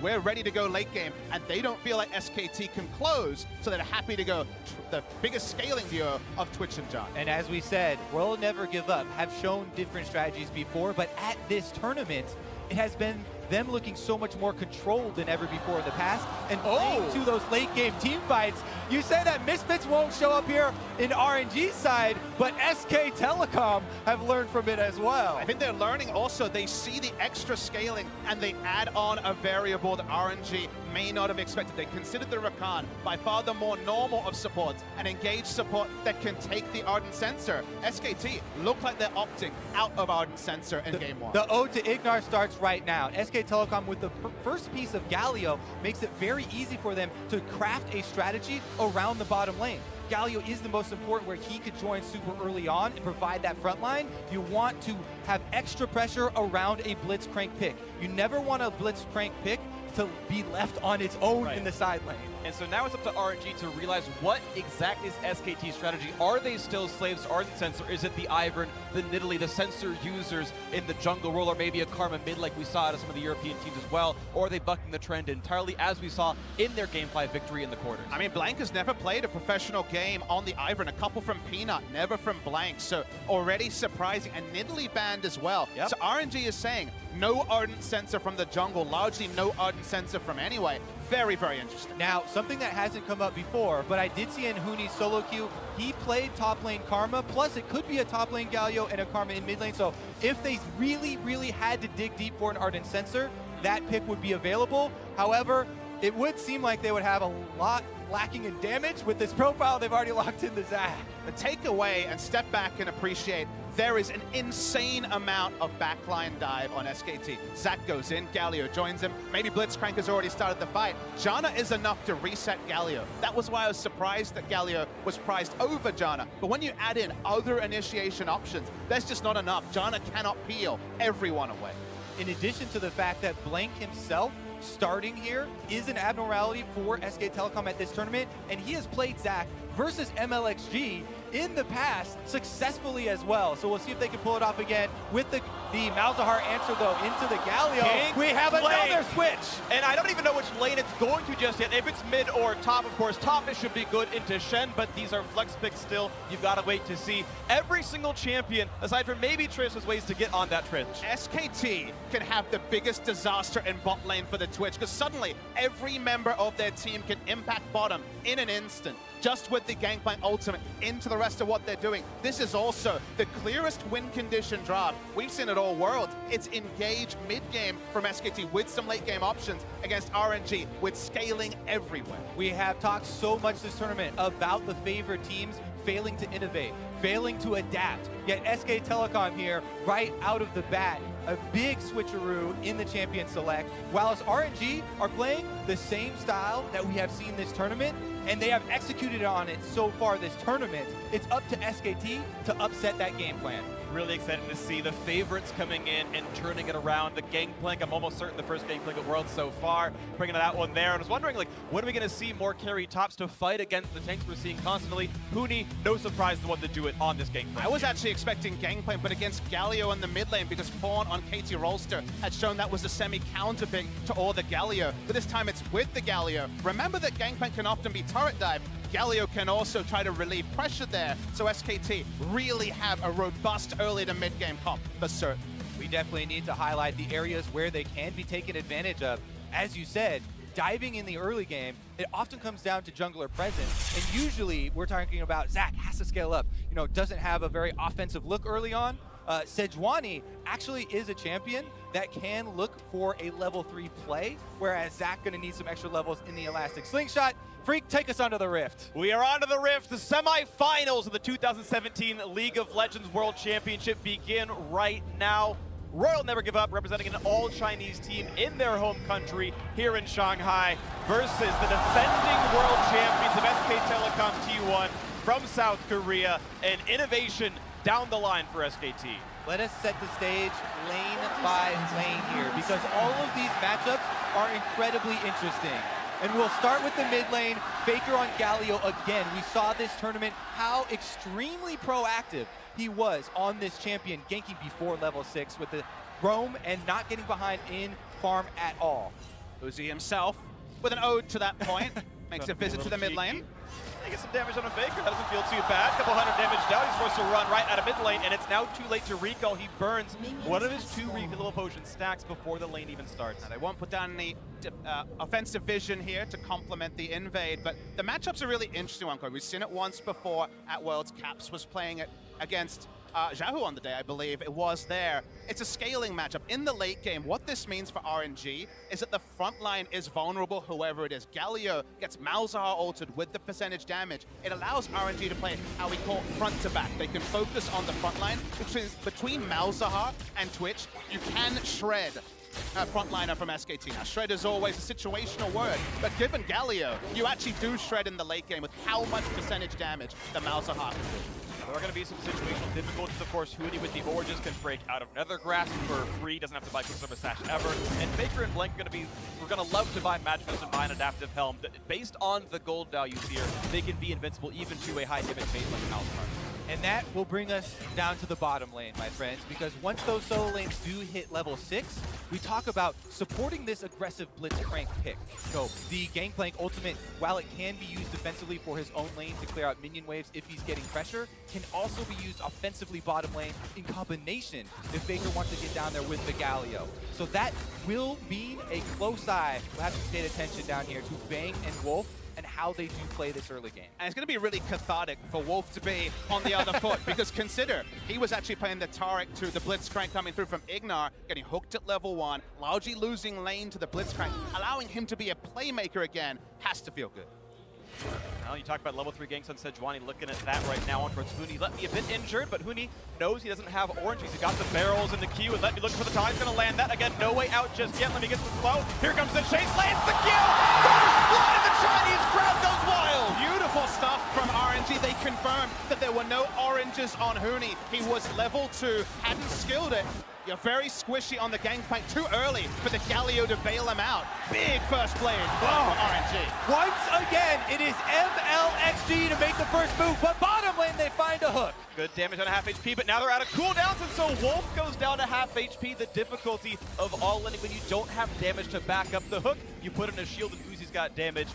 we're ready to go late game, and they don't feel like SKT can close, so they're happy to go the biggest scaling duo of Twitch and John. And as we said, World Never Give Up have shown different strategies before, but at this tournament, it has been them looking so much more controlled than ever before in the past, and playing to those late game team fights. You say that Misfits won't show up here in RNG's side, but SK Telecom have learned from it as well. I think they're learning also, they see the extra scaling and they add on a variable that RNG may not have expected. They considered the Rakan by far the more normal of supports, an engaged support that can take the Ardent Sensor. SKT look like they're opting out of Ardent Sensor in game one. The ode to Ignar starts right now. SK Telecom with the first piece of Galio makes it very easy for them to craft a strategy around the bottom lane. Galio is the most important, where he could join super early on and provide that front line. You want to have extra pressure around a Blitzcrank pick. You never want a Blitzcrank pick to be left on its own in the side lane. And so now it's up to RNG to realize what exactly is SKT's strategy. Are they still slaves to Ardent Sensor? Is it the Ivern, the Nidalee, the sensor users in the jungle role, or maybe a Karma mid like we saw out of some of the European teams as well? Or are they bucking the trend entirely, as we saw in their Game 5 victory in the quarters? I mean, Blank has never played a professional game on the Ivern. A couple from Peanut, never from Blank. So already surprising. And Nidalee banned as well. Yep. So RNG is saying no Ardent Sensor from the jungle, largely no Ardent Sensor from anyway. Very, very interesting. Now, something that hasn't come up before, but I did see in Huni's solo queue, he played top lane Karma, plus it could be a top lane Galio and a Karma in mid lane. So if they really, really had to dig deep for an Ardent Sensor, that pick would be available. However, it would seem like they would have a lot lacking in damage with this profile they've already locked into Zach. But take away and step back and appreciate there is an insane amount of backline dive on SKT. Zach goes in, Galio joins him. Maybe Blitzcrank has already started the fight. Janna is enough to reset Galio. That was why I was surprised that Galio was prized over Janna. But when you add in other initiation options, there's just not enough. Janna cannot peel everyone away. In addition to the fact that Blank himself starting here is an abnormality for SK Telecom at this tournament, and he has played Zach versus MLXG in the past successfully as well. So we'll see if they can pull it off again with the Malzahar answer though into the Galio. We have another switch. And I don't even know which lane it's going to just yet. If it's mid or top, of course, top it should be good into Shen, but these are flex picks still. You've got to wait to see. Every single champion, aside from maybe Trish, has ways to get on that Trish. SKT can have the biggest disaster in bot lane for the Twitch, because suddenly every member of their team can impact bottom in an instant, just with the Gangplank ultimate into the rest of what they're doing. This is also the clearest win condition draft we've seen at all worlds. It's engage mid-game from SKT with some late-game options against RNG with scaling everywhere. We have talked so much this tournament about the favorite teams failing to innovate, failing to adapt. Yet SK Telecom here, right out of the bat, a big switcheroo in the champion select, whilst RNG are playing the same style that we have seen this tournament, and they have executed on it so far this tournament. It's up to SKT to upset that game plan. Really excited to see the favorites coming in and turning it around. The Gangplank, I'm almost certain the first Gangplank of Worlds so far, bringing that one there. And I was wondering, like, when are we going to see more carry tops to fight against the tanks we're seeing constantly? Huni, no surprise the one to do it on this Gangplank. I was actually expecting Gangplank, but against Galio in the mid lane, because Pawn on KT Rolster had shown that was a semi-counter pick to all the Galio. But this time it's with the Galio. Remember that Gangplank can often be turret dive. Galio can also try to relieve pressure there, so SKT really have a robust early to mid-game comp for certain. We definitely need to highlight the areas where they can be taken advantage of. As you said, diving in the early game, it often comes down to jungler presence, and usually we're talking about Zach has to scale up, you know, doesn't have a very offensive look early on. Sejuani actually is a champion that can look for a level 3 play, whereas Zach gonna need some extra levels in the Elastic Slingshot. Freak, take us onto the Rift. We are onto the Rift. The semifinals of the 2017 League of Legends World Championship begin right now. Royal Never Give Up, representing an all-Chinese team in their home country here in Shanghai, versus the defending world champions of SK Telecom T1 from South Korea. An innovation down the line for SKT. Let us set the stage lane by lane here, because all of these matchups are incredibly interesting. And we'll start with the mid lane, Faker on Galio again. We saw this tournament how extremely proactive he was on this champion, ganking before level 6 with the roam and not getting behind in farm at all. Uzi himself with an ode to that point. Makes a visit to the mid lane. They get some damage on a Faker. That doesn't feel too bad. Couple hundred damage down. He's forced to run right out of mid lane, and it's now too late to recall. He burns one of his 2 refill potion stacks before the lane even starts. Now, they won't put down any offensive vision here to complement the invade, but the matchup's a really interesting one, Corey. We've seen it once before at Worlds. Caps was playing it against Xiaohu on the day, I believe it was there. It's a scaling matchup. In the late game, what this means for RNG is that the front line is vulnerable, whoever it is. Galio gets Malzahar altered with the percentage damage. It allows RNG to play how we call front to back. They can focus on the front line. Between Malzahar and Twitch, you can shred a frontliner from SKT. Now, shred is always a situational word, but given Galio, you actually do shred in the late game with how much percentage damage the Malzahar can do. There are going to be some situational difficulties, of course. Huni with the Origins can break out of Nether Grasp for free, doesn't have to buy Quicksilver Sash ever. And Faker and Blank are going to be, we're going to love to buy Match Fence and buy an Adaptive Helm. Based on the gold values here, they can be invincible even to a high damage base like Malzahar. And that will bring us down to the bottom lane, my friends, because once those solo lanes do hit level 6, we talk about supporting this aggressive Blitzcrank pick. So the Gangplank ultimate, while it can be used defensively for his own lane to clear out minion waves if he's getting pressure, can also be used offensively bottom lane in combination if Faker wants to get down there with the Galio. So that will mean a close eye. We'll have to pay attention down here to Bang and Wolf and how they do play this early game. And it's going to be really cathartic for Wolf to be on the other foot, because consider, he was actually playing the Taric to the Blitzcrank coming through from Ignar, getting hooked at level 1, largely losing lane to the Blitzcrank, allowing him to be a playmaker again. Has to feel good. Well, you talk about level 3 ganks on Sejuani, looking at that right now on towards Huni. Let me a bit injured, but Huni knows he doesn't have oranges. He's got the barrels in the queue, and let me look for the time. He's going to land that. Again, no way out just yet. Let me get the slow. Here comes the chase, lands the kill! Blood in the Chinese crowd goes wild! Beautiful stuff from RNG. They confirmed that there were no oranges on Huni. He was level 2, hadn't skilled it. You're very squishy on the Gangplank, too early for the Galio to bail him out. Big first blade for RNG. Once again, it is MLXG to make the first move, but bottom lane they find a hook. Good damage on a half HP, but now they're out of cooldowns, and so Wolf goes down to half HP. The difficulty of all-inning when you don't have damage to back up the hook, you put in a shield and Uzi's got damage.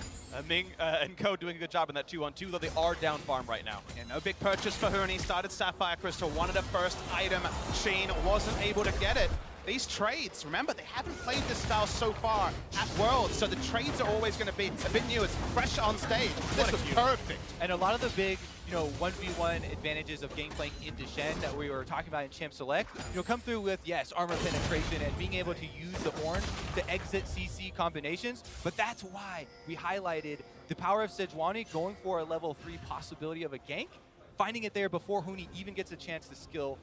Ming and Co doing a good job in that 2-on-2, though they are down farm right now. Yeah, no big purchase for Huni. Started Sapphire Crystal, wanted a first item. Sheen wasn't able to get it. These trades, remember, they haven't played this style so far at Worlds, so the trades are always going to be a bit new. It's fresh on stage. This was perfect. And a lot of the big, 1v1 advantages of Gangplank into Shen that we were talking about in Champ Select, come through with, yes, armor penetration and being able to use the orange to exit CC combinations, but that's why we highlighted the power of Sejuani going for a level 3 possibility of a gank, finding it there before Huni even gets a chance to skill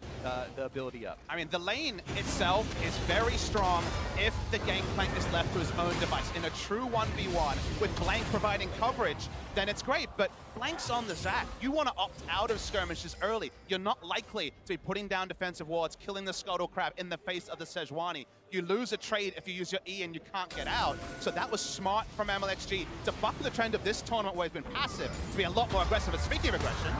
the ability up. I mean, the lane itself is very strong if the Gangplank is left to his own device. In a true 1v1, with Blank providing coverage, then it's great, but Blank's on the Zac. You want to opt out of skirmishes early. You're not likely to be putting down defensive wards, killing the Scuttle Crab in the face of the Sejuani. You lose a trade if you use your E and you can't get out. So that was smart from MLXG to buck the trend of this tournament where he's been passive, to be a lot more aggressive. And speaking of aggression,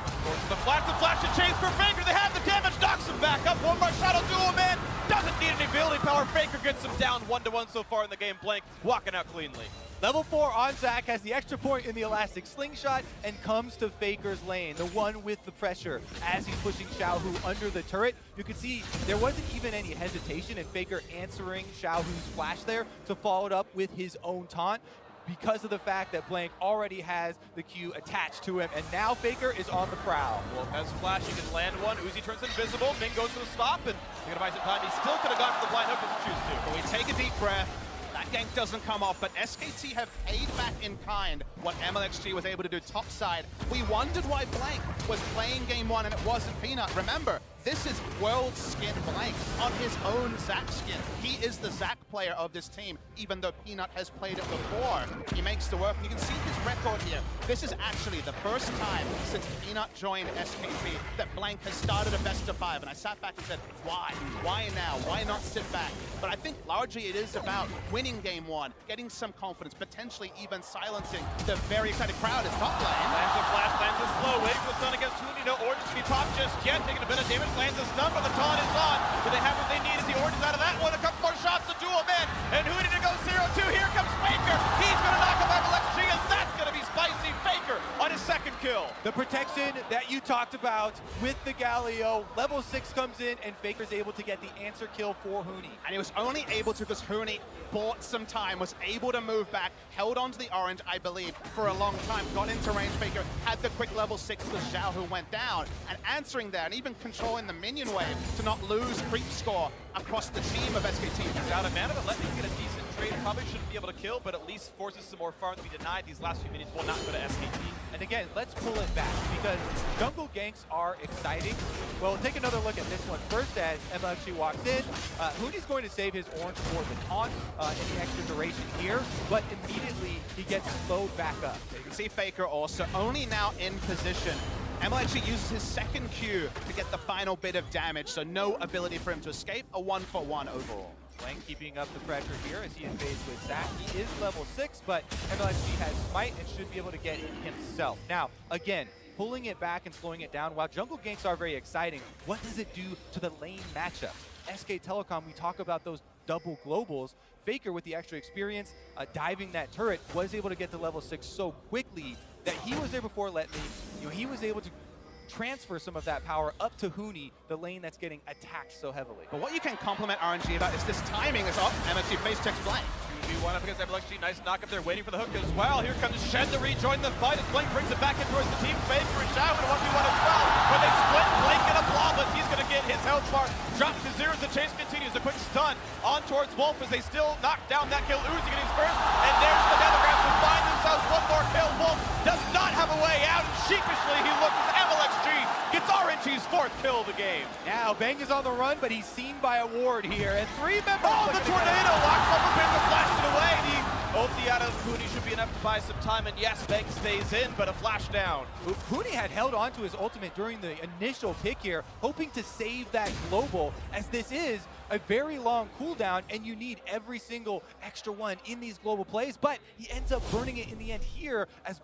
the flash and chase for Faker. They have the damage, knocks him back up. One more shot will do him in. Doesn't need any ability power. Faker gets him down 1-1 so far in the game. Blank walking out cleanly. Level 4 on Zac has the extra point in the Elastic Slingshot and comes to Faker's lane, the one with the pressure. As he's pushing Xiaohu under the turret, you can see there wasn't even any hesitation in Faker answering Xiaohu's flash there to follow it up with his own taunt, because of the fact that Blank already has the Q attached to him, and now Faker is on the prowl. Wolf has flash, he can land one. Uzi turns invisible, Ming goes for the stop, and they're gonna buy some time. He still could have gone for the blind hook if he chooses to. But we take a deep breath. That gank doesn't come off, but SKT have paid back in kind what MLXG was able to do topside. We wondered why Blank was playing game 1 and it wasn't Peanut. Remember, this is World Skin Blank on his own Zac skin. He is the Zac player of this team, even though Peanut has played it before. He makes the work, and you can see his record here. This is actually the first time since Peanut joined SKT that Blank has started a best of 5, and I sat back and said, why? Why now? Why not sit back? But I think largely it is about winning game 1, getting some confidence, potentially even silencing the very excited crowd is top lane. Lands a flash, lands a slow, wait for the stun against Huni. No orange to be popped just yet, taking a bit of damage, lands a stun, but the taunt is on. Do they have what they need as the orange is out of that one? A couple more shots to duel man, and Huni to go 0-2. Here comes protection that you talked about with the Galio. Level 6 comes in, and Faker's able to get the answer kill for Huni. And he was only able to because Huni bought some time, was able to move back, held onto the orange, I believe, for a long time, got into range. Faker had the quick level 6 with Zhao, who went down, and answering there, and even controlling the minion wave to not lose creep score across the team of SKT. He's out of mana, but let me get a decent trade. Probably shouldn't be able to kill, but at least forces some more farm to be denied. These last few minutes will not go to SKT. And again, let's pull it back, because jungle ganks are exciting. Well, take another look at this one. First, as MLXG walks in, Huni's going to save his orange for the taunt, any extra duration here, but immediately he gets slowed back up. You can see Faker also only now in position. MLXG uses his second Q to get the final bit of damage, so no ability for him to escape, a 1-for-1 overall. Blank keeping up the pressure here as he invades with Zach. He is level 6, but MLXG has Smite and should be able to get it himself. Now, again, pulling it back and slowing it down, while jungle ganks are very exciting, what does it do to the lane matchup? SK Telecom, we talk about those double globals. Faker, with the extra experience, diving that turret, was able to get to level 6 so quickly that he was there before Let Me. He was able to transfer some of that power up to Huni, the lane that's getting attacked so heavily. But what you can compliment RNG about is this timing is up. MLXG face checks Blank. 2v1 up against MLXG. Nice knock up there, waiting for the hook as well. Here comes Shen to rejoin the fight as Blank brings it back in towards the team. Faker and Zhao in a 1v1 as well. But they split. Blank in a flawless. He's going to get his health bar dropped to 0 as the chase continues. A quick stun on towards Wolf as they still knock down that kill. Uzi getting first. And there's the Nethergraph to find themselves one more kill. Wolf does not have a way out. And sheepishly he looks as MLXG gets RNG's 4th kill of the game. Now, Bang is on the run, but he's seen by a ward here. And 3 members... Oh, the tornado locks up a bit to flash it away. The ulti out of Huni should be enough to buy some time. And yes, Bang stays in, but a flash down. Huni had held on to his ultimate during the initial pick here, hoping to save that global, as this is a very long cooldown, and you need every single extra one in these global plays, but he ends up burning it in the end here as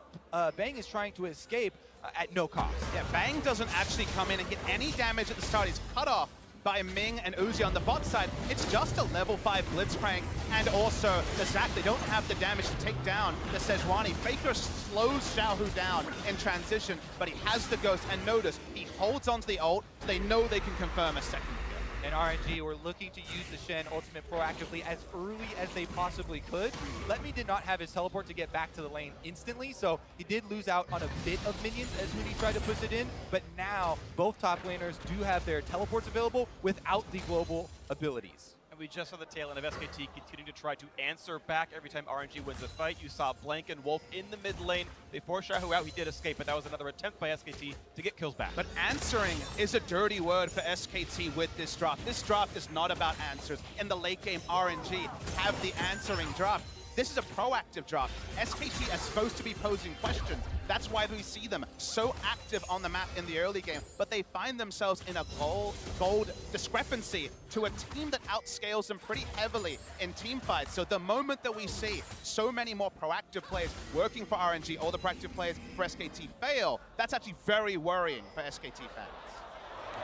Bang is trying to escape at no cost. Yeah, Bang doesn't actually come in and get any damage at the start. He's cut off by Ming and Uzi on the bot side. It's just a level 5 Blitzcrank, and also the Zac. They don't have the damage to take down the Sejuani. Faker slows Xiaohu down in transition, but he has the Ghost, and notice, he holds onto the ult, so they know they can confirm a second kill. And RNG were looking to use the Shen ultimate proactively as early as they possibly could. Let Me did not have his teleport to get back to the lane instantly, so he did lose out on a bit of minions as Huni tried to push it in, but now both top laners do have their teleports available without the global abilities. We just saw the tail end of SKT continuing to try to answer back every time RNG wins a fight. You saw Blank and Wolf in the mid lane. They forced Xiaohu out. He did escape, but that was another attempt by SKT to get kills back. But answering is a dirty word for SKT with this draft. This draft is not about answers. In the late game, RNG have the answering draft. This is a proactive draft. SKT are supposed to be posing questions. That's why we see them so active on the map in the early game, but they find themselves in a gold discrepancy to a team that outscales them pretty heavily in team fights. So the moment that we see so many more proactive players working for RNG, all the proactive players for SKT fail, that's actually very worrying for SKT fans.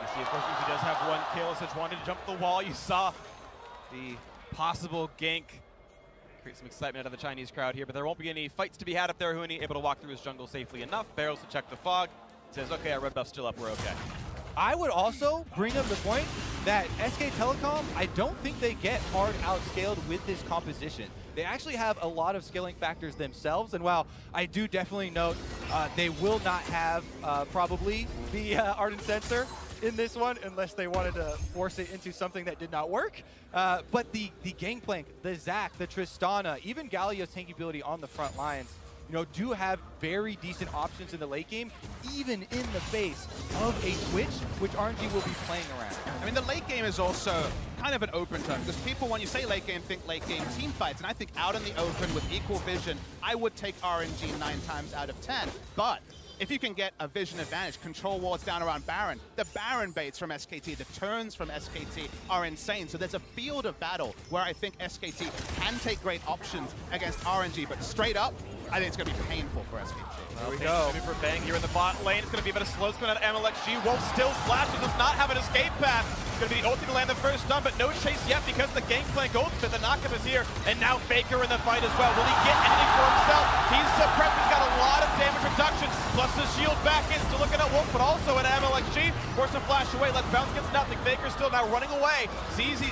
You see, of course, he does have one kill. Sejuani to jump the wall. You saw the possible gank. Create some excitement out of the Chinese crowd here, but there won't be any fights to be had up there. Huni able to walk through his jungle safely enough. Barrels to check the fog. Says, okay, our red buff's still up, we're okay. I would also bring up the point that SK Telecom, I don't think they get hard outscaled with this composition. They actually have a lot of scaling factors themselves, and while I do definitely note they will not have probably the Ardent Sensor in this one unless they wanted to force it into something that did not work. But the Gangplank, the Zac, the Tristana, even Galio's tankibility on the front lines, do have very decent options in the late game, even in the face of a Twitch, which RNG will be playing around. I mean, the late game is also kind of an open term, because people, when you say late game, think late game team fights, and I think out in the open with equal vision, I would take RNG 9 times out of 10, but if you can get a vision advantage, control wards down around Baron, the Baron baits from SKT, the turns from SKT are insane. So there's a field of battle where I think SKT can take great options against RNG, but straight up, I think it's going to be painful for SKT. Here we go. For Bang here in the bot lane. It's going to be a bit of slow spin out of MLXG. Wolf still flashes, does not have an escape path. It's going to be the ulti to land the first stun, but no chase yet because the Gangplank ultimate. The knockup is here, and now Faker in the fight as well. Will he get anything for himself? He's suppressed. He's got a lot of damage reduction, plus the shield back in, still looking at Wolf, but also at MLXG, forced to flash away, lets bounce, gets nothing. Faker still now running away,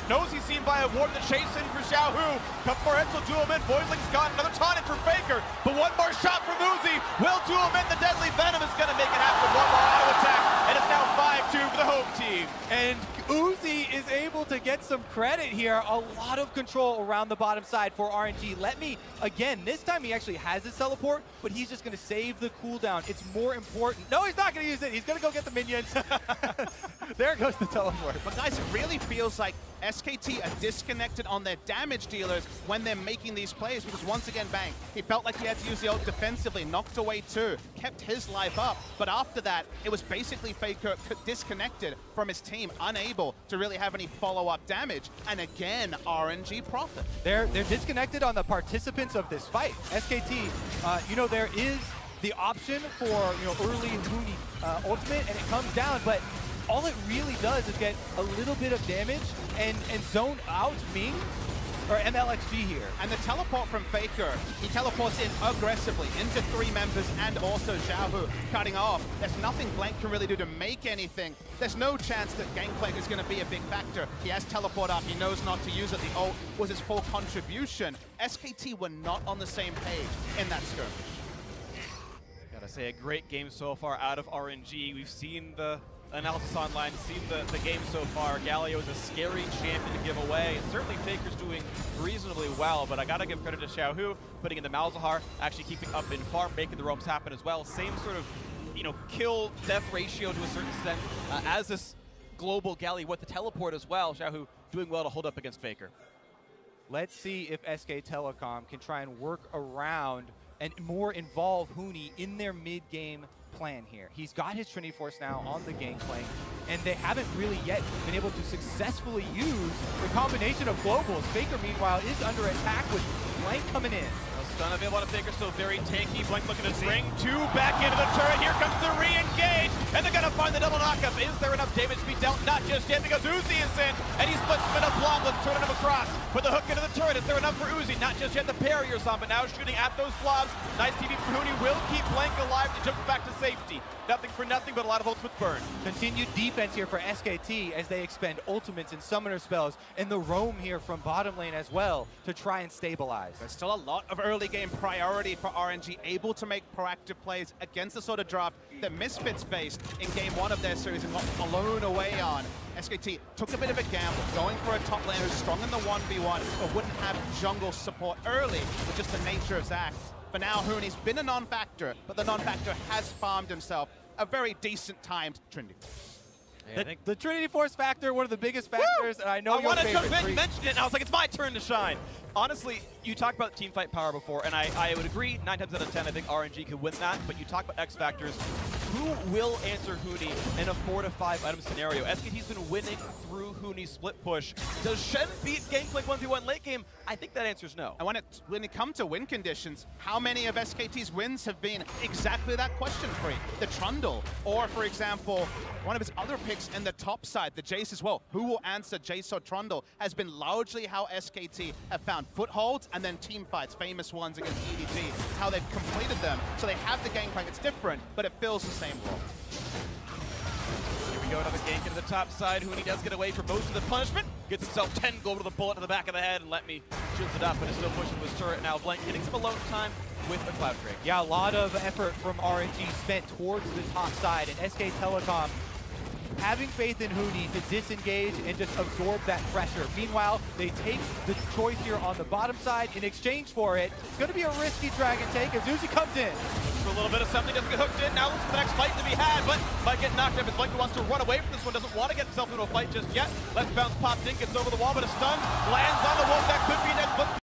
knows he's seen by a ward, the chase in for Xiaohu, couple more hits will do him in, Voidling's got another taunt in for Faker, but one more shot from Uzi, will do him in, the deadly venom is gonna make it happen, one more auto attack, and it's now 5-2 for the home team. And Uzi is able to get some credit here. A lot of control around the bottom side for RNG. Let me, again, this time he actually has his teleport, but he's just going to save the cooldown. It's more important. No, he's not going to use it. He's going to go get the minions. There goes the teleport. But guys, it really feels like SKT are disconnected on their damage dealers when they're making these plays, because once again, bang, he felt like he had to use the ult defensively, knocked away 2, kept his life up, but after that, it was basically Faker disconnected from his team, unable to really have any follow-up damage, and again, RNG profit. They're disconnected on the participants of this fight. SKT, you know, there is the option for, you know, early Huni ultimate, and it comes down, but all it really does is get a little bit of damage and zone out Ming, or MLXG here. And the teleport from Faker, he teleports in aggressively into 3 members and also Xiaohu cutting off. There's nothing Blank can really do to make anything. There's no chance that Gangplank is going to be a big factor. He has teleport up, he knows not to use it. The ult was his full contribution. SKT were not on the same page in that skirmish. Gotta say, a great game so far out of RNG. We've seen the analysis online, seen the game so far. Galio is a scary champion to give away, and certainly Faker's doing reasonably well, but I gotta give credit to Xiaohu, putting in the Malzahar, actually keeping up in farm, making the roams happen as well. Same sort of, you know, kill-death ratio to a certain extent as this global Galio with the teleport as well. Xiaohu doing well to hold up against Faker. Let's see if SK Telecom can try and work around and more involve Huni in their mid-game plan here. He's got his Trinity Force now on the Gangplank, and they haven't really yet been able to successfully use the combination of globals. Faker, meanwhile, is under attack with Blank coming in. Stun available on Faker, still very tanky. Blank looking to bring 2 back into the turret. Here comes the re-engage, and they're gonna find the double knockup. Is there enough damage to be dealt? Not just yet, because Uzi is in, and he splits him in a blob. Let's turn him across. Put the hook into the turret. Is there enough for Uzi? Not just yet. The barrier's on, but now shooting at those blobs. Nice TV for Huni. Will keep Blank alive to jump back to safety. Nothing for nothing, but a lot of ultimates burn. Continued defense here for SKT as they expend ultimates and summoner spells, and the roam here from bottom lane as well to try and stabilize. There's still a lot of early game priority for RNG, able to make proactive plays against the sort of draft that Misfits faced in game 1 of their series and got blown away on. SKT took a bit of a gamble, going for a top laner who's strong in the 1v1, but wouldn't have jungle support early with just the nature of Zac. For now, Huni's been a non-factor, but the non-factor has farmed himself a very decent timed Trinity. Yeah, the Trinity Force factor, one of the biggest factors, and I know your favorite. I wanted to mention it, and I was like, it's my turn to shine. Honestly, you talked about team fight power before, and I would agree 9 times out of 10, I think RNG could win that, but you talk about X factors. Who will answer Huni in a 4 to 5 item scenario? SKT's been winning through Huni's split push. Does Shen beat Gangplank 1v1 late game? I think that answer's no. And when it comes to win conditions, how many of SKT's wins have been exactly that question for you? The Trundle, or for example, one of his other picks in the top side, the Jace as well. Who will answer Jace or Trundle has been largely how SKT have found footholds and then team fights, famous ones against EDG. It's how they've completed them. So they have the Gangplank. It's different, but it fills the same role. Here we go, another gank into the top side. Huni does get away from most of the punishment. Gets himself 10 gold with a bullet to the back of the head, and let me shields it up, but is still pushing his turret now. Blank getting some alone time with a Cloud Drake. Yeah, a lot of effort from RNG spent towards the top side, and SK Telecom having faith in Huni to disengage and just absorb that pressure. Meanwhile, they take the choice here on the bottom side. In exchange for it, it's going to be a risky dragon take as Uzi comes in. For a little bit of something, doesn't get hooked in. Now looks for the next fight to be had, but might get knocked up. It's Blank wants to run away from this one, doesn't want to get himself into a fight just yet. Let's bounce popped in, gets over the wall, but a stun lands on the wall. That could be next, but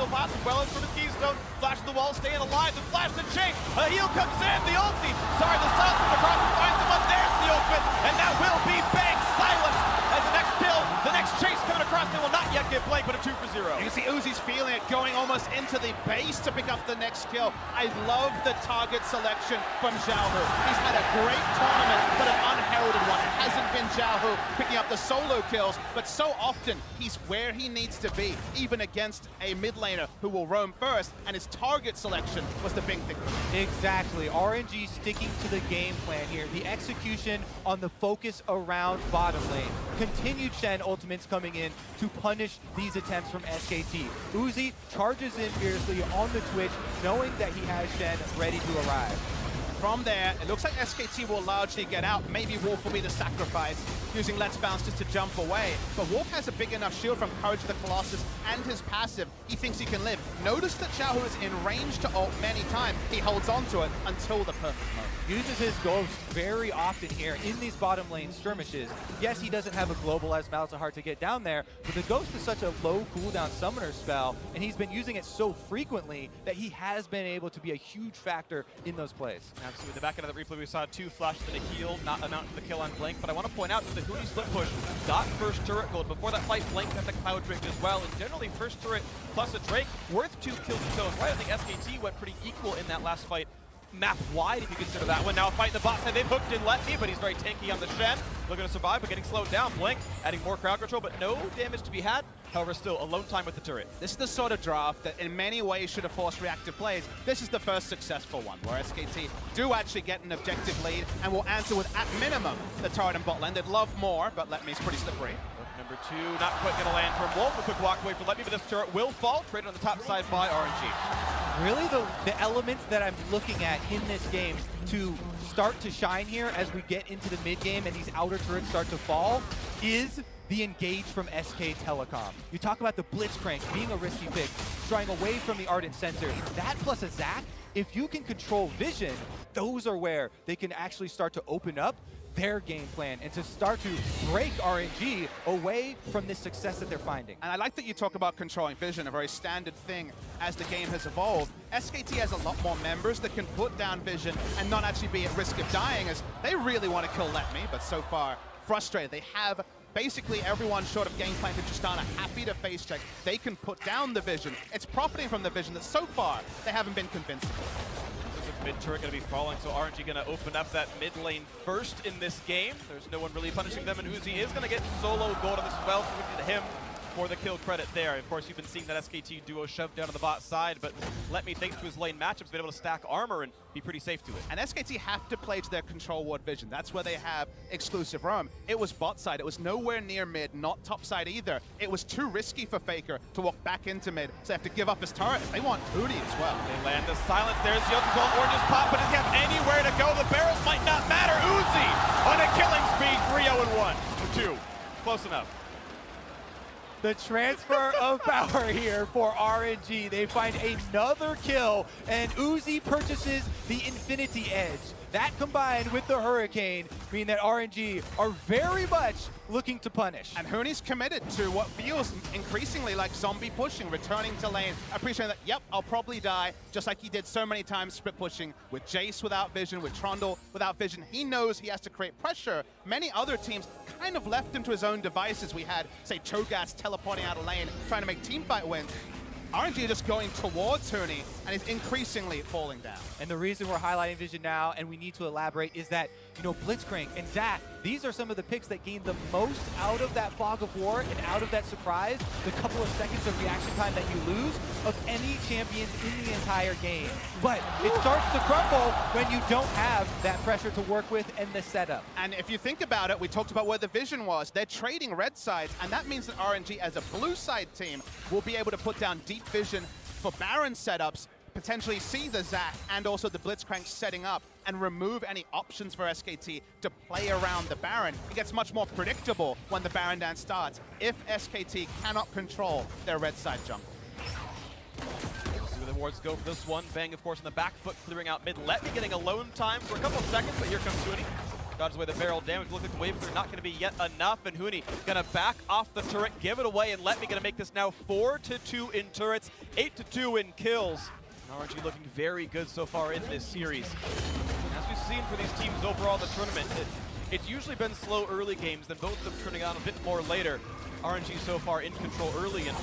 Bots well in from the keystone, flash the wall, staying alive, and flash the chase. A heal comes in, the ulti. Sorry, the silence from across and finds him up. There's the ultimate, and that will be bang silence as the next kill, the next chase coming across. They will not yet get Blank, but a 2 for 0. You can see Uzi's feeling it, going almost into the base to pick up the next kill. I love the target selection from Xiaohu. He's had a great tournament, but an unheralded one. It hasn't been Xiaohu picking up the solo kills, but so often he's where he needs to be, even against a mid laner who will roam first, and his target selection was the big thing. Exactly. RNG sticking to the game plan here. The execution on the focus around bottom lane. Continued Shen ultimates coming in to punish these attempts from SKT. Uzi charges in fiercely on the Twitch, knowing that he has Shen ready to arrive. From there, it looks like SKT will largely get out. Maybe Wolf will be the sacrifice, using Let's Bounce just to jump away. But Wolf has a big enough shield from Courage the Colossus and his passive. He thinks he can live. Notice that Xiaohu is in range to ult many times. He holds on to it until the perfect moment. Uses his Ghost very often here in these bottom lane skirmishes. Yes, he doesn't have a global as Malzahar to get down there, but the Ghost is such a low cooldown summoner spell, and he's been using it so frequently that he has been able to be a huge factor in those plays. Absolutely. In the back end of the replay, we saw 2 flashes and a heal, not amount to the kill on Blank, but I want to point out that the Huni split push got first turret gold. Before that fight, Blank got the Cloud Drake as well, and generally first turret plus a Drake worth 2 kills in zone. Right, I think SKT went pretty equal in that last fight. Map wide, if you consider that one. Now a fight in the bot side. They've hooked in Let Me, but he's very tanky on the Shen. Looking to survive, but getting slowed down. Blank adding more crowd control, but no damage to be had. However, still alone time with the turret. This is the sort of draft that in many ways should have forced reactive plays. This is the first successful one, where SKT do actually get an objective lead and will answer with, at minimum, the turret and bot lane. They'd love more, but Let Me's pretty slippery. Number 2, not quite going to land from Wolf. A quick walk away for Let Me, but this turret will fall. Traded on the top side by RNG. Really the elements that I'm looking at in this game to start to shine here as we get into the mid game and these outer turrets start to fall is the engage from SK Telecom. You talk about the Blitzcrank being a risky pick, drawing away from the Ardent Sensor. That plus a Zac, if you can control vision, those are where they can actually start to open up their game plan and to start to break RNG away from this success that they're finding. And I like that you talk about controlling vision, a very standard thing as the game has evolved. SKT has a lot more members that can put down vision and not actually be at risk of dying, as they really want to kill Let Me, but so far frustrated. They have basically everyone short of game plan to Tristana happy to face check. They can put down the vision. It's profiting from the vision that so far they haven't been convincing. Mid turret going to be falling, so RNG going to open up that mid lane first in this game. There's no one really punishing them, and Uzi is going to get solo gold on this as well, so we need him for the kill credit there. Of course, you've been seeing that SKT duo shoved down on the bot side, but Let Me, thanks to his lane matchups, been able to stack armor and be pretty safe to it. And SKT have to play to their control ward vision. That's where they have exclusive roam. It was bot side. It was nowhere near mid, not top side either. It was too risky for Faker to walk back into mid, so they have to give up his turret. They want Hootie as well. They land the silence. There's the ultimate oranges pop, but doesn't have anywhere to go. The barrels might not matter. Uzi on a killing speed, 3-0-1. 2. Close enough. The transfer of power here for RNG. They find another kill, and Uzi purchases the Infinity Edge. That combined with the Hurricane mean that RNG are very much looking to punish. And Hooney's committed to what feels increasingly like zombie pushing, returning to lane, appreciating that, yep, I'll probably die, just like he did so many times split pushing with Jace without vision, with Trundle without vision. He knows he has to create pressure. Many other teams kind of left him to his own devices. We had, say, Cho'Gath teleporting out of lane, trying to make teamfight wins. RNG are just going towards Hooney, and he's increasingly falling down. And the reason we're highlighting vision now, and we need to elaborate, is that, you know, Blitzcrank and Zac, these are some of the picks that gain the most out of that fog of war and out of that surprise, the couple of seconds of reaction time that you lose of any champions in the entire game. But it starts to crumble when you don't have that pressure to work with and the setup. And if you think about it, we talked about where the vision was. They're trading red sides, and that means that RNG as a blue side team will be able to put down deep vision for Baron setups, potentially see the Zac and also the Blitzcrank setting up and remove any options for SKT to play around the Baron. It gets much more predictable when the Baron dance starts if SKT cannot control their red side jungle. We'll see where the wards go for this one. Bang, of course, on the back foot, clearing out mid. Let Me getting alone time for a couple of seconds, but here comes Hooney. Dodges away the barrel damage. Look like the waves are not going to be yet enough, and Hooney going to back off the turret, give it away, and Let Me going to make this now 4-2 in turrets, 8-2 in kills. And RNG looking very good so far in this series. As we've seen for these teams overall in the tournament, it's usually been slow early games, then both of them turning on a bit more later. RNG so far in control early, and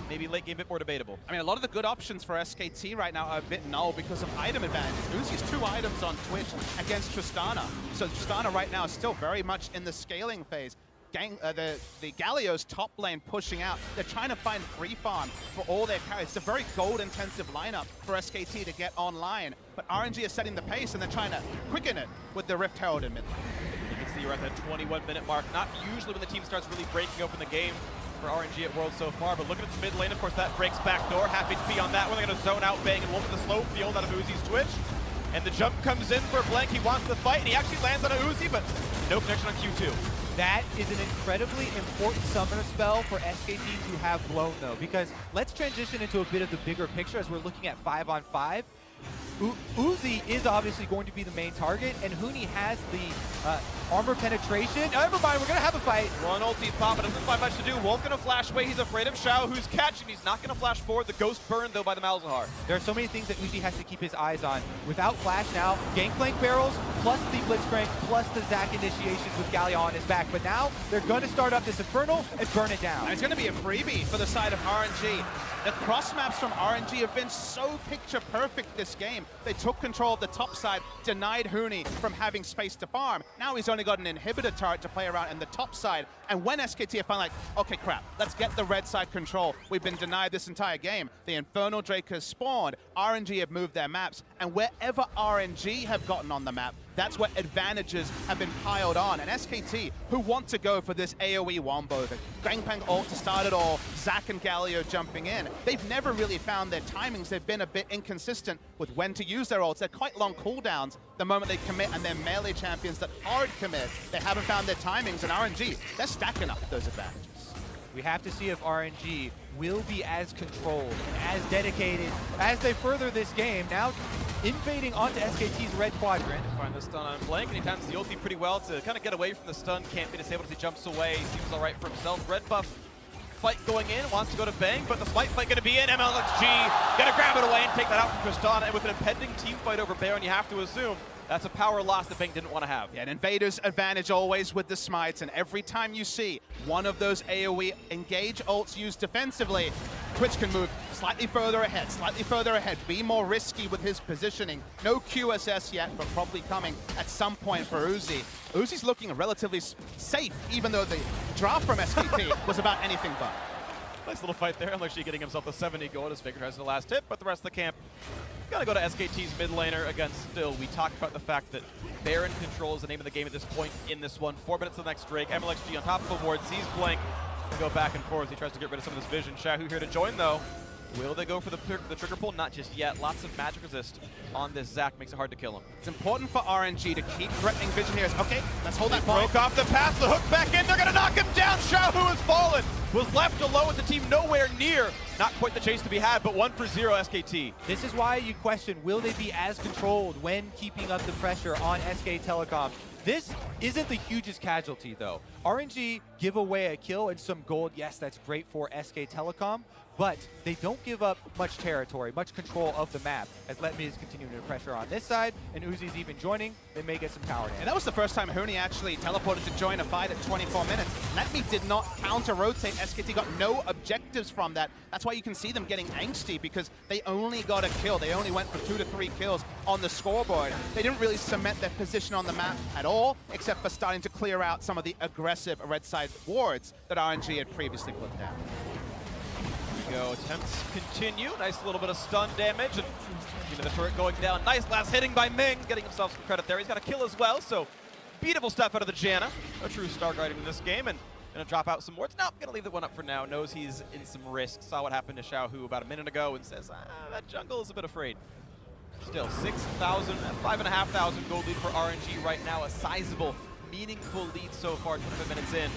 maybe late game a bit more debatable. I mean, a lot of the good options for SKT right now are a bit null because of item advantage. Uzi's 2 items on Twitch against Tristana. So Tristana right now is still very much in the scaling phase. The Galio's top lane pushing out. They're trying to find free farm for all their carries. It's a very gold-intensive lineup for SKT to get online. But RNG is setting the pace, and they're trying to quicken it with the Rift Herald in mid lane. You can see we're at that 21-minute mark. Not usually when the team starts really breaking open the game for RNG at Worlds so far, but looking at the mid lane, of course, that breaks back door. Half HP on that one. They're going to zone out Bang and Wolf with the slow field out of Uzi's Twitch. And the jump comes in for Blank. He wants the fight, and he actually lands on a Uzi, but no connection on Q2. That is an incredibly important summoner spell for SKT to have blown, though, because let's transition into a bit of the bigger picture as we're looking at 5-on-5. Uzi is obviously going to be the main target, and Huni has the armor penetration. Oh, never mind, we're going to have a fight. One ulti pop, but doesn't find much to do. Wolf going to flash away. He's afraid of Xiao, who's catching. He's not going to flash forward. The ghost burned, though, by the Malzahar. There are so many things that Uzi has to keep his eyes on. Without flash now, Gangplank barrels, plus the Blitzcrank, plus the Zac initiations with Galio on his back. But now, they're going to start up this Infernal and burn it down. And it's going to be a freebie for the side of RNG. The cross maps from RNG have been so picture perfect this game. They took control of the top side, denied Huni from having space to farm. Now he's only got an inhibitor turret to play around in the top side. And when SKT are finally like, okay, crap, let's get the red side control. We've been denied this entire game. The Infernal Drake has spawned. RNG have moved their maps. And wherever RNG have gotten on the map, that's where advantages have been piled on. And SKT, who want to go for this AoE wombo, the Gangplank ult to start it all, Zac and Galio jumping in, they've never really found their timings. They've been a bit inconsistent with when to use their ults. They're quite long cooldowns the moment they commit, and they're melee champions that hard commit. They haven't found their timings, and RNG, they're stacking up those advantages. We have to see if RNG will be as controlled and as dedicated as they further this game. Now invading onto SKT's red quadrant. Find the stun on Blank, and he times the ulti pretty well to kind of get away from the stun. Can't be disabled as he jumps away. Seems all right for himself. Red buff fight going in, wants to go to Bang, but the smite fight going to be in. MLXG going to grab it away and take that out from Tristana. And with an impending team fight over Baron, you have to assume that's a power loss that Bang didn't want to have. Yeah, an invader's advantage always with the smites, and every time you see one of those AoE engage ults used defensively, Twitch can move slightly further ahead, be more risky with his positioning. No QSS yet, but probably coming at some point for Uzi. Uzi's looking relatively safe, even though the drop from SKT was about anything but. Nice little fight there. Unless getting himself a 70 gold as Figure has the last hit, but the rest of the camp gotta go to SKT's mid laner. Again, still, we talked about the fact that Baron controls the name of the game at this point in this one. 4 minutes to the next Drake. MLXG on top of the board, sees Blank, and go back and forth. He tries to get rid of some of this vision. Shahu here to join, though. Will they go for the trigger pull? Not just yet. Lots of magic resist on this Zac. Makes it hard to kill him. It's important for RNG to keep threatening vision here. Okay, let's hold that point. Broke off the pass, the hook back in. They're going to knock him down. Shahu has fallen. Was left alone with the team nowhere near. Not quite the chase to be had, but 1-0 SKT. This is why you question, will they be as controlled when keeping up the pressure on SK Telecom? This isn't the hugest casualty, though. RNG give away a kill and some gold. Yes, that's great for SK Telecom, but they don't give up much territory, much control of the map, as Let Me is continuing to pressure on this side, and Uzi's even joining. They may get some power damage. And that was the first time Huni actually teleported to join a fight at 24 minutes. Let Me did not counter-rotate. SKT got no objectives from that. That's why you can see them getting angsty, because they only got a kill. They only went for 2 to 3 kills on the scoreboard. They didn't really cement their position on the map at all, except for starting to clear out some of the aggressive red side wards that RNG had previously put down. Go. Attempts continue. Nice little bit of stun damage. And the turret going down. Nice last hitting by Ming. Getting himself some credit there. He's got a kill as well, so beatable stuff out of the Janna. A true star guardian in this game. And gonna drop out some wards. No, gonna leave that one up for now. Knows he's in some risk. Saw what happened to Xiaohu about a minute ago and says, that jungle is a bit afraid. Still, 6,000, 5,500 gold lead for RNG right now. A sizable, meaningful lead so far, 25 minutes in.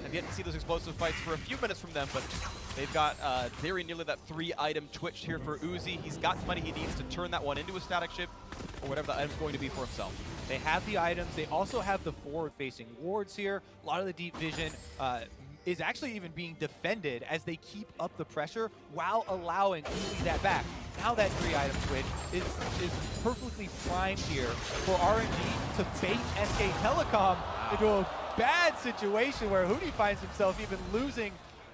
I've yet to see those explosive fights for a few minutes from them, but they've got very nearly that 3-item twitched here for Uzi. He's got the money he needs to turn that one into a static ship, or whatever the item's going to be for himself. They have the items. They also have the forward-facing wards here. A lot of the deep vision is actually even being defended as they keep up the pressure while allowing Uzi that back. Now that 3-item switch is perfectly primed here for RNG to bait SK Telecom into a bad situation where Hootie finds himself even losing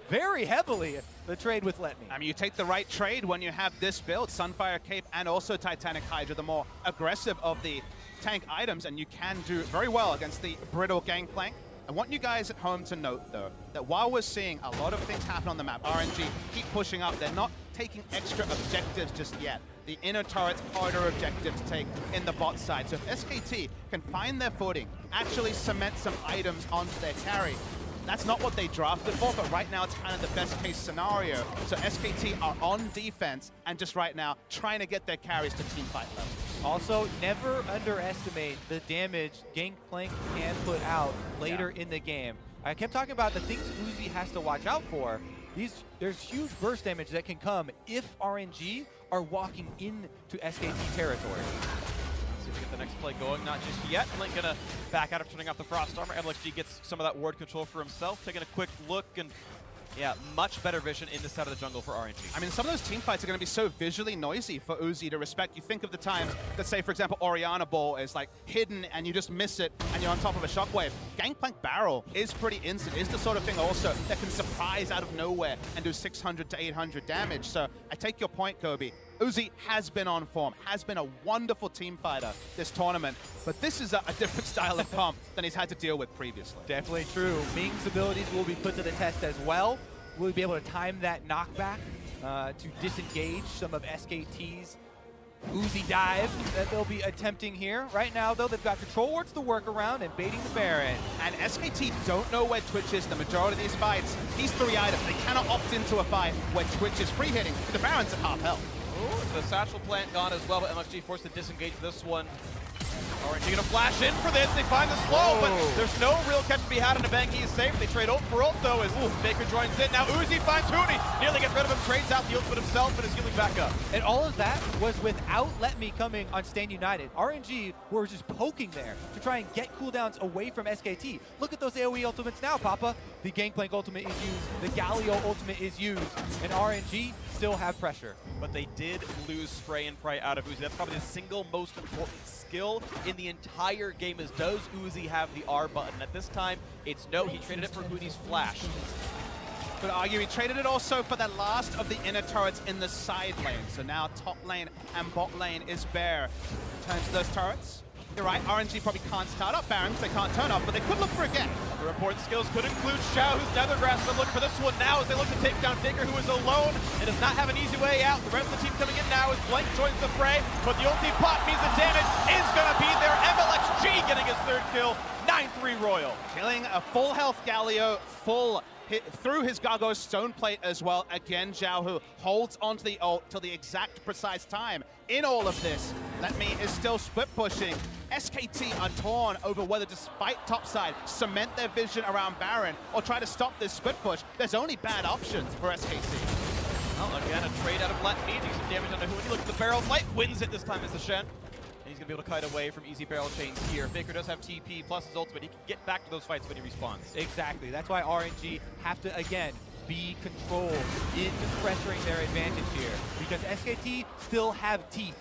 very heavily the trade with Let Me. I mean, you take the right trade when you have this build, Sunfire Cape and also Titanic Hydra, the more aggressive of the tank items, and you can do very well against the brittle Gangplank. I want you guys at home to note, though, that while we're seeing a lot of things happen on the map, RNG keep pushing up, they're not taking extra objectives just yet. The inner turret's harder objective to take in the bot side. So if SKT can find their footing, actually cement some items onto their carry, that's not what they drafted for, but right now it's kind of the best case scenario. So SKT are on defense and just right now trying to get their carries to team fight level. Also, never underestimate the damage Gangplank can put out later in the game. I kept talking about the things Uzi has to watch out for. There's huge burst damage that can come if RNG are walking into SKT territory. See if we get the next play going. Not just yet. Blink gonna back out of turning off the Frost Armor. MLXG gets some of that ward control for himself. Taking a quick look, and yeah, much better vision in this side of the jungle for RNG. I mean, some of those team fights are going to be so visually noisy for Uzi to respect. You think of the times that, say, for example, Orianna Ball is like hidden and you just miss it and you're on top of a shockwave. Gangplank Barrel is pretty instant, is the sort of thing also that can surprise out of nowhere and do 600 to 800 damage. So I take your point, Kobe. Uzi has been on form, has been a wonderful team fighter this tournament, but this is a different style of comp than he's had to deal with previously. Definitely true. Ming's abilities will be put to the test as well. Will he be able to time that knockback to disengage some of SKT's Uzi dive that they'll be attempting here? Right now, though, they've got control wards to work around and baiting the Baron. And SKT don't know where Twitch is the majority of these fights. He's 3 items. They cannot opt into a fight where Twitch is free hitting. The Baron's at half health. Ooh, the satchel plant gone as well, but MLXG forced to disengage this one. RNG gonna flash in for this. They find the slow, but there's no real catch to be had on a bang. He is safe. They trade ult for ult, though, as Baker joins in. Now Uzi finds Hootie. Nearly gets rid of him, trades out the ultimate himself, but is healing back up. And all of that was without Let Me coming on Stand United. RNG were just poking there to try and get cooldowns away from SKT. Look at those AoE ultimates now, Papa. The Gangplank ultimate is used, the Galio ultimate is used, and RNG still have pressure. But they did lose spray and pray out of Uzi. That's probably the single most important skill in the entire game is, does Uzi have the R button? At this time, it's no. He traded it for Hootie's flash. Could argue he traded it also for the last of the inner turrets in the side lane. So now top lane and bot lane is bare. Turn to those turrets. You're right, RNG probably can't start up Barons, they can't turn up, but they could look for a gang. Other important skills could include Xiao, who's Nethergrass, but looking for this one now as they look to take down Digger, who is alone and does not have an easy way out. The rest of the team coming in now as Blank joins the fray, but the ulti pop means the damage is going to be there. MLXG getting his 3rd kill, 9-3 Royal. Killing a full health Galio, full hit through his Gargo's stone plate as well. Again, Xiao, who holds onto the ult till the exact precise time. In all of this, Let Me is still split pushing. SKT are torn over whether to fight topside, cement their vision around Baron, or try to stop this split push. There's only bad options for SKT. Well, again, a trade out of Let Me, doing some damage onto Hootie. Look at the barrel fight, wins it this time as the Shen. And he's going to be able to kite away from easy barrel chains here. Faker does have TP plus his ultimate. He can get back to those fights when he respawns. Exactly. That's why RNG have to, again, be controlled in pressuring their advantage here. Because SKT still have teeth.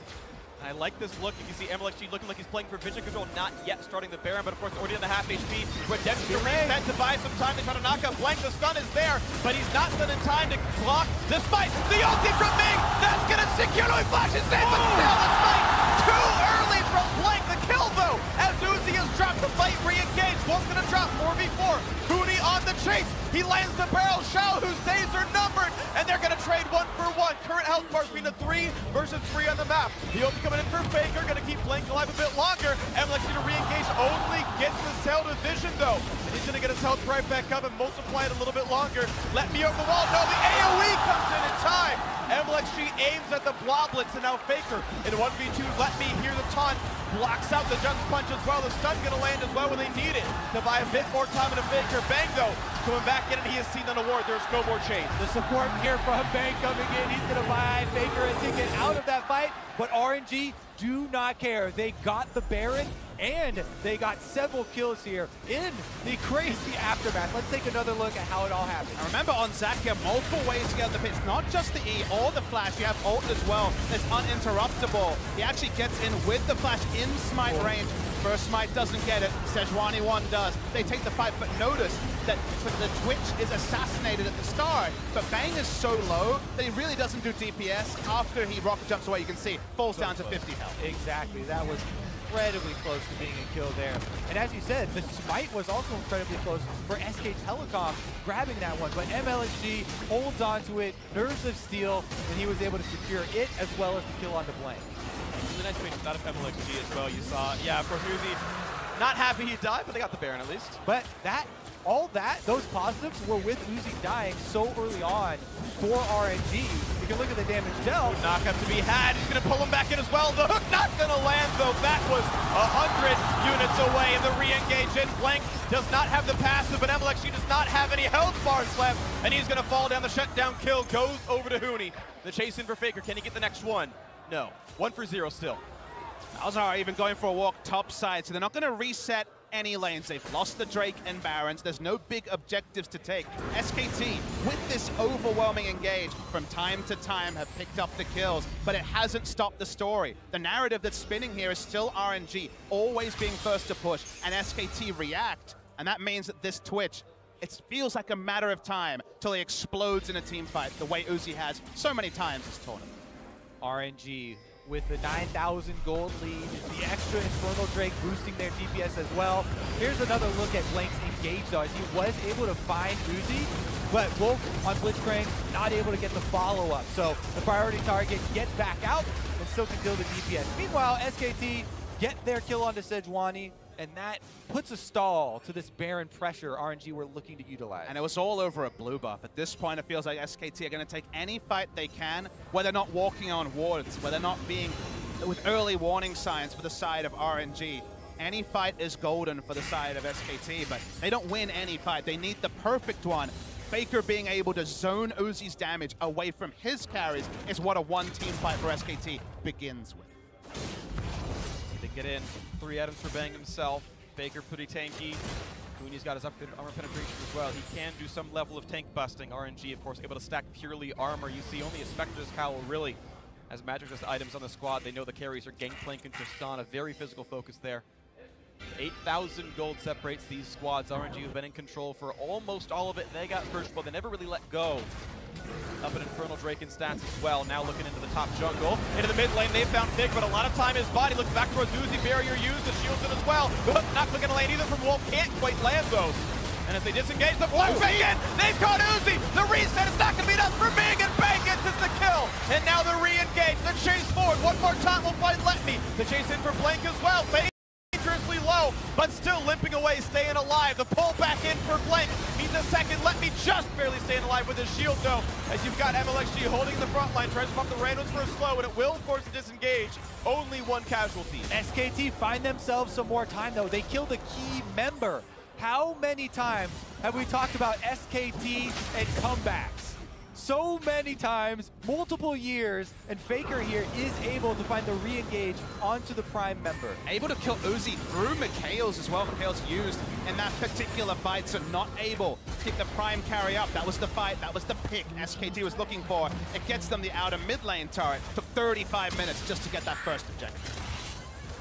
I like this look. You can see MLXG looking like he's playing for vision control, not yet starting the Baron, but of course already on the half HP. Redemption to reset to buy some time. They try to knock out Blank. The stun is there, but he's not done in time to block despite the ulti from Ming. That's going to secure. No, he flashes in, but still the fight too early from Blank. The kill, though, as Uzi has dropped the fight, re-engaged. One's going to drop 4v4. Hootie on the chase. He lands the barrel. Xiao, whose days are numbered, and they're going to trade 1 for 1. Current health bars being a 3 versus 3 on the map. The ulti coming in for Faker, going to keep Blank alive a bit longer. MLXG to re-engage, only gets the cell to vision, though. And he's going to get his health right back up and multiply it a little bit longer. Let Me over the wall. No, the AoE comes in time. MLXG aims at the Bloblets, and now Faker in 1v2. Let Me hear the taunt. Blocks out the Just Punch as well. The stun going to land as well when they need it to buy a bit more time in a Faker. Bang, though, coming back in, and he has seen an award. There's no more chase. The support here from Bang coming in. He's going to buy Faker a ticket out of that fight, but RNG do not care. They got the Baron, and they got several kills here in the crazy aftermath. Let's take another look at how it all happened. Now remember, on Zac, you have multiple ways to get the pits. Not just the E or the flash. You have ult as well. That's uninterruptible. He actually gets in with the flash in smite range. First Smite doesn't get it, Sejuani 1 does. They take the fight, but notice that the Twitch is assassinated at the start, but Bang is so low that he really doesn't do DPS. After he rocket jumps away, you can see, falls down to 50 health. Exactly, that was incredibly close to being a kill there. And as you said, the Smite was also incredibly close for SK Telecom grabbing that one, but MLSG holds on to it, Nerves of Steel, and he was able to secure it as well as the kill onto Blank. Really nice range out of MLXG as well. You saw, yeah, of course, Uzi not happy he died, but they got the Baron at least. But those positives were with Uzi dying so early on for RNG. You can look at the damage dealt. Knockup to be had. He's going to pull him back in as well. The hook not going to land, though. That was 100 units away in the re-engage in. Blank does not have the passive, but MLXG does not have any health bars left, and he's going to fall down. The shutdown kill goes over to Huni. The chase in for Faker. Can he get the next one? No. 1 for 0 still. Malzahar even going for a walk top side, so they're not going to reset any lanes. They've lost the Drake and Barons. There's no big objectives to take. SKT, with this overwhelming engage, from time to time have picked up the kills, but it hasn't stopped the story. The narrative that's spinning here is still RNG, always being first to push, and SKT react, and that means that this Twitch, it feels like a matter of time till he explodes in a team fight, the way Uzi has so many times this tournament. RNG with the 9,000 gold lead, the extra Infernal Drake boosting their DPS as well. Here's another look at Blank's engage though, as he was able to find Uzi, but Wolf on Blitzcrank not able to get the follow-up. So the priority target gets back out and still can kill the DPS. Meanwhile, SKT get their kill onto Sejuani, and that puts a stall to this Baron pressure RNG were looking to utilize. And it was all over a blue buff. At this point, it feels like SKT are going to take any fight they can, where they're not walking on wards, where they're not being with early warning signs for the side of RNG. Any fight is golden for the side of SKT, but they don't win any fight. They need the perfect one. Faker being able to zone Uzi's damage away from his carries is what a one-team fight for SKT begins with. They get in 3 items for Bang himself. Faker pretty tanky. Huni's got his upgraded armor penetration as well. He can do some level of tank busting. RNG, of course, able to stack purely armor. You see only a Spectre's Cowl really as magic just items on the squad. They know the carries are Gangplank and Tristan, a very physical focus there. 8,000 gold separates these squads. RNG have been in control for almost all of it. They got first blood. They never really let go. Up an Infernal Drake in stats as well. Now looking into the top jungle. Into the mid lane, they found Fig, but a lot of time his body looks back towards Uzi. Barrier used, the shields in as well. The hook not clicking a lane either from Wolf. Can't quite land those. And as they disengage, the blow fake in. They've caught Uzi. The reset is not going to be enough for Big, and Bang gets us the kill. And now the re-engage, the chase forward. One more time will find Let Me. The chase in for Blank as well. Bang dangerously low, but still limping away, staying alive. The pull back in for Blank means a second. Let Me just barely staying alive with his shield though, as you've got MLXG holding the front line, tries to pump the randoms for a slow, and it will force a disengage. Only one casualty. SKT find themselves some more time though. They killed a key member. How many times have we talked about SKT and comebacks? So many times, multiple years, and Faker here is able to find the re-engage onto the Prime member. Able to kill Uzi through Mikhail's as well. Mikhail's used in that particular fight, so not able to keep the Prime carry up. That was the fight, that was the pick SKT was looking for. It gets them the outer mid lane turret. Took 35 minutes just to get that first objective.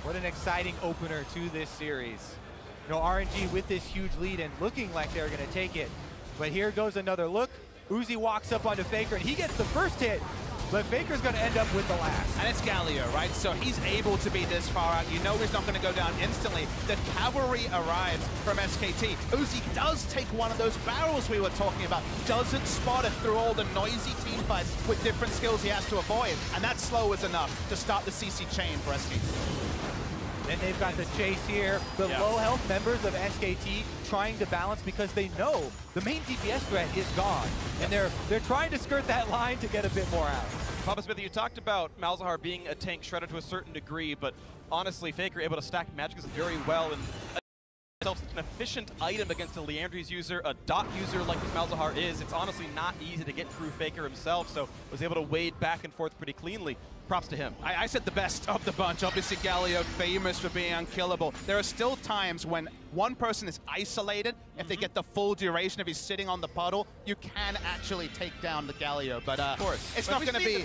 What an exciting opener to this series. You know, RNG with this huge lead and looking like they're gonna take it. But here goes another look. Uzi walks up onto Faker and he gets the first hit, but Faker's gonna end up with the last. And it's Galio, right? So he's able to be this far out. You know he's not gonna go down instantly. The cavalry arrives from SKT. Uzi does take one of those barrels we were talking about. Doesn't spot it through all the noisy team fights with different skills he has to avoid. And that slow is enough to start the CC chain for SKT. Then they've got the chase here. The low health members of SKT trying to balance because they know the main DPS threat is gone. And they're trying to skirt that line to get a bit more out. Papa Smith, you talked about Malzahar being a tank shredder to a certain degree, but honestly, Faker able to stack magic very well and an efficient item against a Leandry's user, a dot user like Malzahar is. It's honestly not easy to get through Faker himself, so was able to wade back and forth pretty cleanly. Props to him. I said the best of the bunch. Obviously, Galio famous for being unkillable. There are still times when one person is isolated. If they get the full duration, if he's sitting on the puddle, you can actually take down the Galio. But of course, it's not going to be.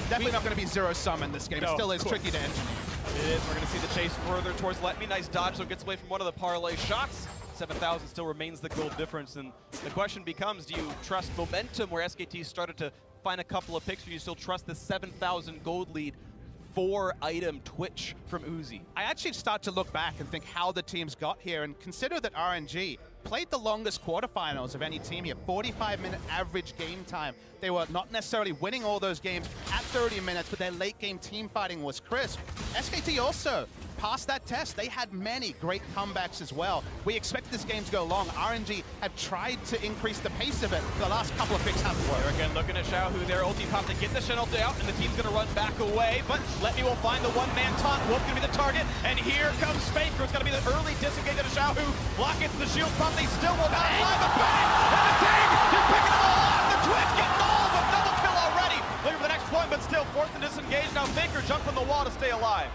Definitely not going to be zero-sum in this game. No, it still is of course. tricky to engineer. It is. We're going to see the chase further towards Let Me. Nice dodge, so gets away from one of the parlay shots. 7,000 still remains the goal difference, and the question becomes, do you trust momentum where SKT started to find a couple of picks, or do you still trust the 7,000 gold lead 4-item Twitch from Uzi? I actually start to look back and think how the teams got here, and consider that RNG played the longest quarterfinals of any team here, 45-minute average game time. They were not necessarily winning all those games at 30 minutes, but their late game team fighting was crisp. SKT also passed that test. They had many great comebacks as well. We expect this game to go long. RNG have tried to increase the pace of it. The last couple of picks haven't worked. Here again, looking at Xiaohu, their ulti pop to get the Shen ulti out, and the team's going to run back away, but Let Me will find the one-man taunt. Wolf going to be the target, and here comes Faker. It's going to be the early disengage to Xiaohu. Block gets the shield pump. They still will not alive, but bang! And the Ting is picking them all off. The Twitch getting all of them. Double kill already. Looking for the next one, but still forced to disengage. Now Faker jump on the wall to stay alive.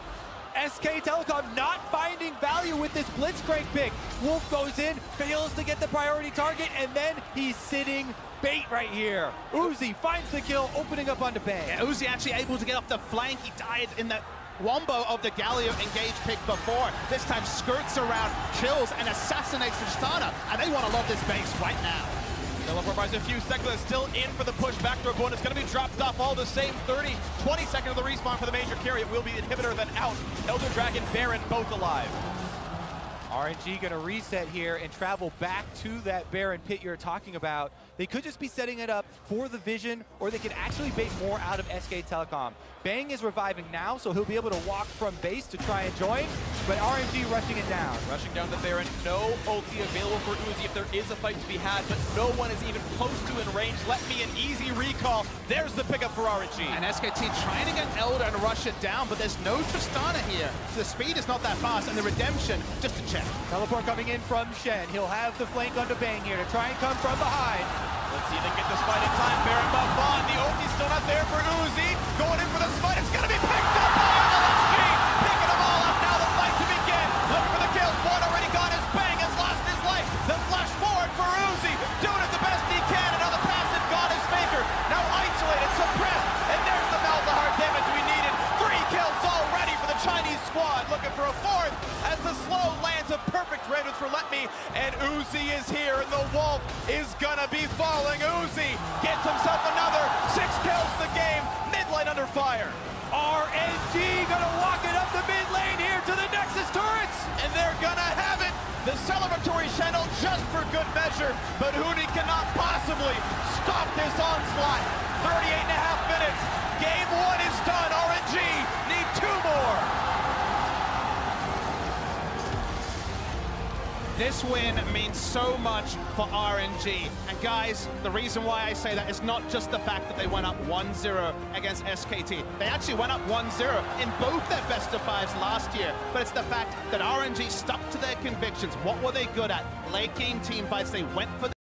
SK Telecom not finding value with this Blitzcrank pick. Wolf goes in, fails to get the priority target, and then he's sitting bait right here. Uzi finds the kill, opening up onto Bang. Yeah, Uzi actually able to get off the flank. He died in that wombo of the Galio engage pick before. This time skirts around, kills, and assassinates Tristana, and they want to love this base right now. Teleport buys a few seconds, still in for the push backdoor bonus. Going to be dropped off all the same. 30, 20 seconds of the respawn for the major carry. It will be the inhibitor, then out. Elder Dragon, Baron, both alive. RNG gonna reset here and travel back to that Baron pit you're talking about. They could just be setting it up for the vision, or they could actually bait more out of SK Telecom. Bang is reviving now, so he'll be able to walk from base to try and join, but RNG rushing it down. Rushing down the Baron, no ulti available for Uzi if there is a fight to be had, but no one is even close to in range. Let Me an easy recall. There's the pickup for RNG. And SKT trying to get Elder and rush it down, but there's no Tristana here. The speed is not that fast, and the redemption, just a check. Teleport coming in from Shen. He'll have the flank onto Bang here to try and come from behind. Let's see if they get this fight in time. Baron buff on. The ulti's still not there for Uzi. Going in for the fight. It's going to be picked up by RNG. Picking them all up now. The fight to begin. Looking for the kills. One already gone as Bang has lost his life. The flash forward for Uzi. Doing it the best he can. Another passive gone as Faker. Now isolated, suppressed. And there's the Malzahar damage we needed. 3 kills already for the Chinese squad. Looking for a 4th as the slow lands a perfect radius for Let Me. And Uzi is here, and the Wolf is gonna be falling. Uzi gets himself another 6 kills the game. Mid-lane under fire. RNG gonna walk it up the mid lane here to the Nexus turrets. And they're gonna have it. The celebratory channel just for good measure, but Huni cannot possibly stop this onslaught. 38.5 minutes. Game 1 is done. RNG need 2 more. This win means so much for RNG. And guys, the reason why I say that is not just the fact that they went up 1-0 against SKT. They actually went up 1-0 in both their best of 5s last year. But it's the fact that RNG stuck to their convictions. What were they good at? Late game team fights. They went for